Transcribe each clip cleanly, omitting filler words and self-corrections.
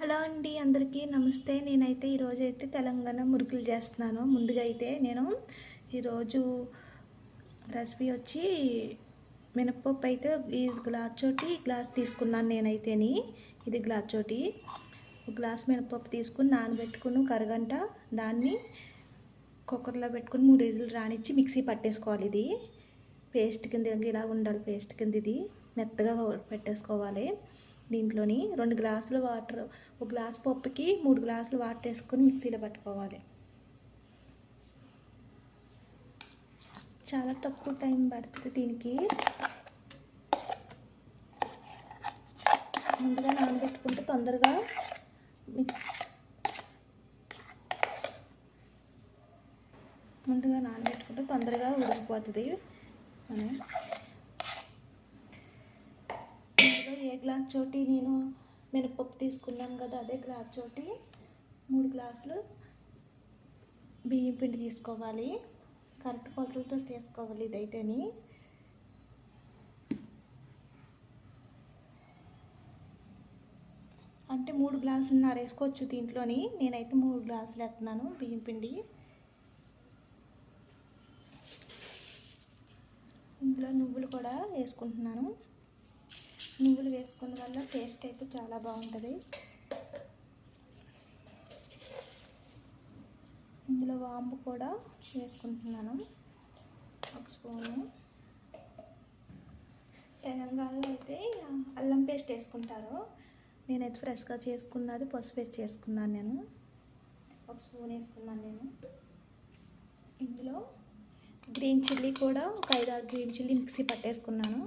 Hello అండి, అందరికీ నమస్తే. నేనైతే ఈరోజైతే తెలంగాణ మురుకులు చేస్తున్నాను. ముందుగా అయితే నేను ఈరోజు రెసిపీ వచ్చి మినప్పప్పు అయితే ఈ గ్లాస్ తీసుకున్నాను. నేనైతేని ఇది గ్లాస్ ఒక గ్లాస్ మినప్పప్పు తీసుకుని నానబెట్టుకుని ఒక అరగంట దాన్ని కుక్కర్లో పెట్టుకుని 3 విజిల్లు రానిచ్చి మిక్సీ పట్టేసుకోవాలి. ఇది పేస్ట్ కింద ఇలా ఉండాలి. పేస్ట్ కింద ఇది మెత్తగా పెట్టేసుకోవాలి. దీంట్లోని 2 గ్లాసులు వాటర్, ఒక గ్లాస్ పప్పుకి 3 గ్లాసులు వాటర్ వేసుకొని మిక్సీలో పట్టుకోవాలి. చాలా తక్కువ టైం పడుతుంది దీనికి. ముందుగా నానబెట్టుకుంటే తొందరగా ఉడికిపోతుంది. ఏ గ్లాస్ చోటి నేను మినపప్పు తీసుకున్నాను కదా, అదే గ్లాస్ చోటి 3 గ్లాసులు బియ్యం పిండి తీసుకోవాలి. కరెక్ట్ కొలతలతో తీసుకోవాలి. ఇదైతేని అంటే 3 గ్లాసులున్నర వేసుకోవచ్చు దీంట్లోని. నేనైతే 3 గ్లాసులు వేస్తున్నాను బియ్యం పిండి. ఇందులో నువ్వులు కూడా వేసుకుంటున్నాను. నువ్వులు వేసుకున్న వల్ల టేస్ట్ అయితే చాలా బాగుంటుంది. ఇందులో వాము కూడా వేసుకుంటున్నాను, 1 స్పూను. తెలంగాణలో అయితే అల్లం పేస్ట్ వేసుకుంటారు. నేనైతే ఫ్రెష్గా చేసుకున్నది పసుపు వేసి చేసుకున్నాను. నేను 1 స్పూన్ వేసుకున్నాను. నేను ఇందులో గ్రీన్ చిల్లీ కూడా ఒక 5-6 గ్రీన్ చిల్లీ మిక్సీ పట్టేసుకున్నాను.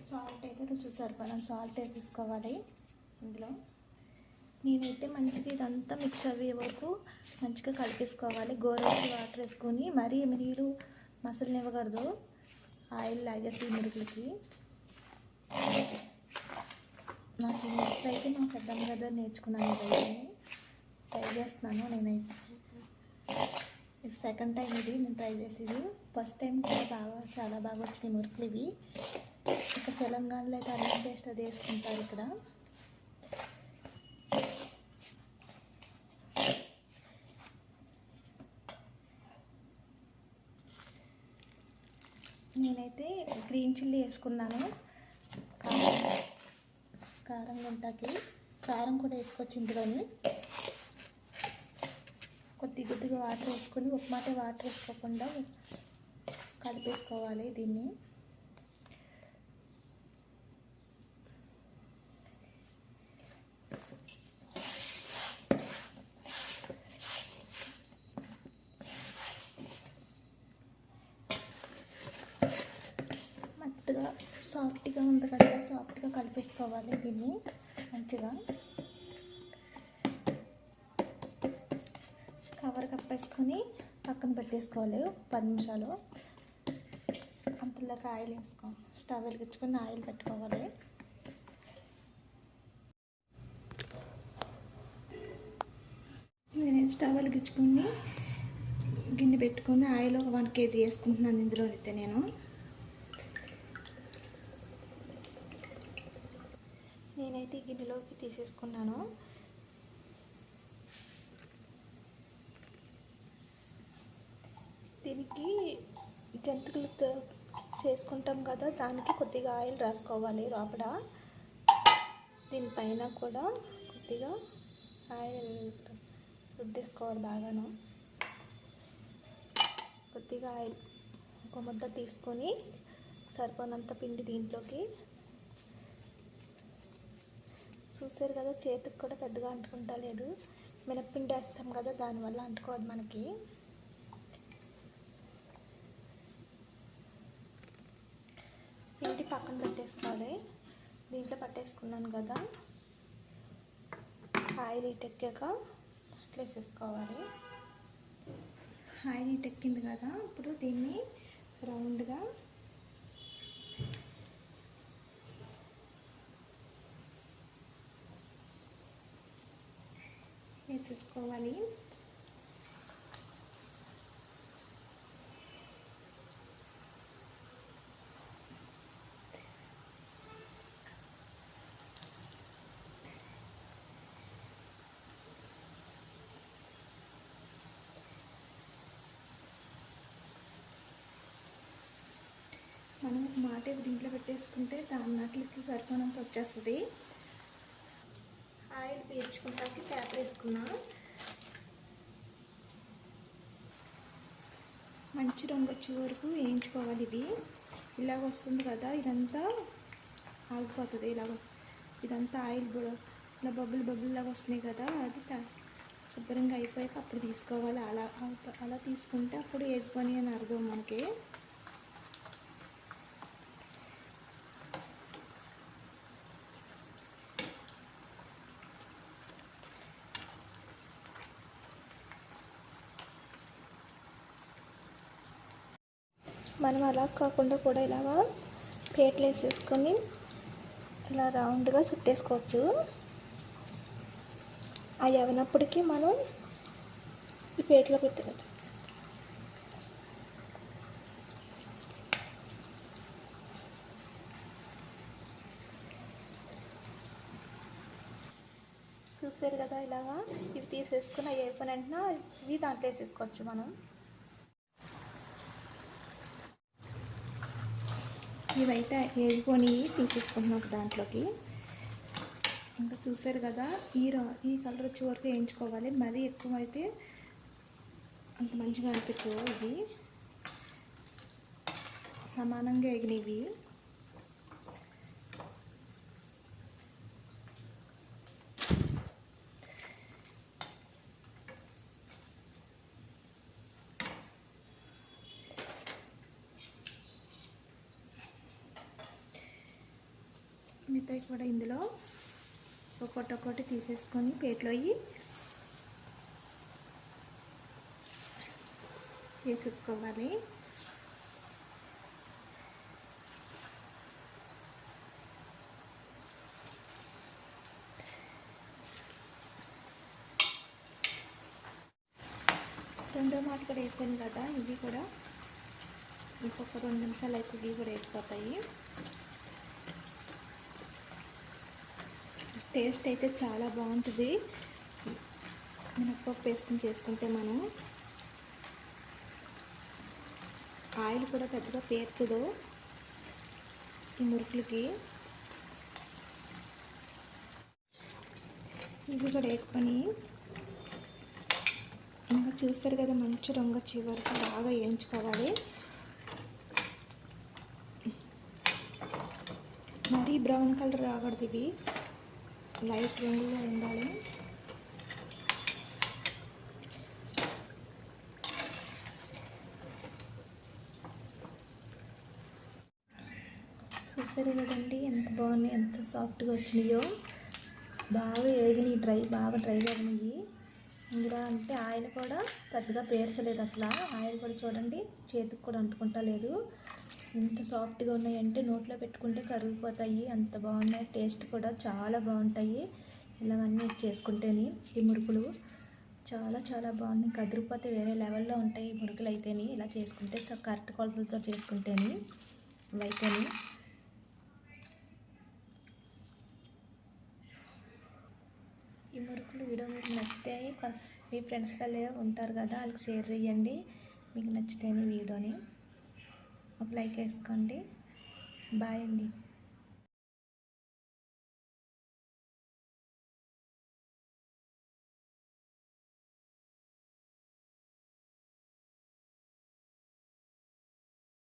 సాల్ట్ అయితే రుచి సరిపడా సాల్ట్ వేసేసుకోవాలి. ఇందులో నేనైతే మంచిగా ఇదంతా మిక్స్ అయ్యే వరకు మంచిగా కలిపేసుకోవాలి. గోరువెచ్చని వాటర్ వేసుకొని మరీ నీళ్ళు మసలనివ్వకూడదు. ఆయిల్ లాగేసి మురుకులకి. నాకు ఈ మురుకులు అయితే మా పెద్దమ్మ దగ్గర నేర్చుకున్నాను. ఇదైతే ట్రై చేస్తున్నాను. నేనైతే ఇది సెకండ్ టైం ఇది నేను ట్రై చేసేది. ఫస్ట్ టైం కూడా చాలా బాగా వచ్చినాయి మురుకులు ఇవి. ఇక్కడ తెలంగాణలో అయితే అల్లం పేస్ట్ అది వేసుకుంటారు. ఇక్కడ నేనైతే గ్రీన్ చిల్లీ వేసుకున్నాను. కారం గుంటకి కారం కూడా వేసుకోవచ్చు. ఇందులోని కొద్దిగా వాటర్ వేసుకొని ఉప్మాటే వాటర్ వేసుకోకుండా కలిపేసుకోవాలి దీన్ని. మెత్తగా సాఫ్ట్గా ఉంది కదా, సాఫ్ట్గా కలిపేసుకోవాలి దీన్ని మంచిగా. కవర్ కప్పేసుకొని పక్కన పెట్టేసుకోవాలి 10 నిమిషాలు. అంతలోకి ఆయిల్ స్టవ్ వెలిగించుకొని ఆయిల్ పెట్టుకోవాలి. నేను స్టవ్ వెలిగించుకొని గిన్నె పెట్టుకొని ఆయిల్ 1 kg వేసుకుంటున్నాను. ఇందులో అయితే నేనైతే గిన్నెలోకి తీసేసుకున్నాను. దీనికి జంతికలు చేసుకుంటాం కదా, దానికి కొద్దిగా ఆయిల్ రాసుకోవాలి లోపల. దీనిపైన కూడా కొద్దిగా ఆయిల్ రుద్దేసుకోవాలి బాగాను. కొద్దిగా ఆయిల్ ఒక ముద్ద తీసుకొని సరిపోనంత పిండి దీంట్లోకి. చూసారు కదా, చేతికి కూడా పెద్దగా అంటుకుంటా లేదు. మినప్పిండి వేస్తాం కదా, దానివల్ల అంటుకోదు మనకి. పిండి పక్కన పెట్టేసుకోవాలి. దీంట్లో పట్టేసుకున్నాను కదా, ఆయిల్ ఎక్కాక అట్లా వేసేసుకోవాలి. ఆయిల్ ఎక్కింది కదా, ఇప్పుడు దీన్ని రౌండ్గా వేసేసుకోవాలి. మనం ఒక మాట దీంట్లో పెట్టేసుకుంటే దానికి సరిపోనంత వచ్చేస్తుంది. ఆయిల్ పీల్చుకుంటానికి పేపర్ వేసుకున్నా. మంచి రంగు వచ్చే వరకు వేయించుకోవాలి. ఇది ఇలాగ వస్తుంది కదా, ఇదంతా ఆగిపోతుంది. ఇదంతా ఆయిల్ కూడా ఇలా బబ్బులు లాగా వస్తున్నాయి కదా, అది శుభ్రంగా అయిపోయాక అప్పుడు తీసుకోవాలి. అలా తీసుకుంటే అప్పుడు ఎగ్ పని అని అర్థం మనకి. మనం అలా కాకుండా కూడా ఇలాగా ప్లేట్లు వేసేసుకొని ఇలా రౌండ్గా చుట్టేసుకోవచ్చు. అవి అవనప్పటికీ మనం ఈ ప్లేట్లో పెట్టాలి. చూసారు కదా, ఇలాగా ఇవి తీసేసుకుని అవి అయిపోయిన వెంటనే ఇవి దాంట్లో వేసేసుకోవచ్చు. మనం ఇవైతే వేసుకొని తీసేసుకుంటున్నాం దాంట్లోకి. ఇంకా చూసారు కదా, ఈ కలర్ వచ్చే వరకు వేయించుకోవాలి. మరీ ఎక్కువ అయితే అంత మంచిగా అనిపించవు. ఇవి సమానంగా ఎగినవి. మిగతాయి కూడా ఇందులో ఒక్కొక్కటి తీసేసుకొని ప్లేట్లో వేసేసుకోవాలి. రెండో మాట కూడా వేసాను కదా, ఇవి కూడా ఇంకొక 2 నిమిషాలు అయితే ఇవి కూడా వేసిపోతాయి. టేస్ట్ అయితే చాలా బాగుంటుంది. మినప్పప్పు వేసుకుని చేసుకుంటే మనం ఆయిల్ కూడా పెద్దగా పేర్చదు ఈ మురుకులకి. ఇవి కూడా వేసుకొని ఇంకా చూస్తారు కదా, మంచి రంగు వచ్చే వరకు బాగా వేయించుకోవాలి. మరీ బ్రౌన్ కలర్ రాకూడదు, ఇవి లైట్ రంగులో ఉండాలి. చూసారు కదండి ఎంత బాగున్నాయి, ఎంత సాఫ్ట్గా వచ్చినాయో. బాగా వేగినాయి, బాగా డ్రైగా అయినాయి. ఇందులో అంటే ఆయిల్ కూడా పెద్దగా పేర్చలేదు అసలు. ఆయిల్ కూడా చూడండి, చేతికి కూడా అంటుకుంటా లేదు. ఎంత సాఫ్ట్గా ఉన్నాయంటే నోట్లో పెట్టుకుంటే కరిగిపోతాయి, అంత బాగున్నాయి. టేస్ట్ కూడా చాలా బాగుంటాయి ఇలాగన్నీ చేసుకుంటేనే. ఈ మురుకులు చాలా చాలా బాగున్నాయి, కదిరిపోతే వేరే లెవెల్లో ఉంటాయి ఈ మురుకులు అయితేనే. ఇలా చేసుకుంటే కరెక్ట్ కొలతలతో చేసుకుంటేనే ఇవైతేనే. ఈ మురుకులు వీడియో మీకు నచ్చితే మీ ఫ్రెండ్స్ వాళ్ళు ఉంటారు కదా, వాళ్ళకి షేర్ చేయండి. మీకు నచ్చితేనే వీడియోని ఒక లైక్ వేసుకోండి. బాయ్ అండి.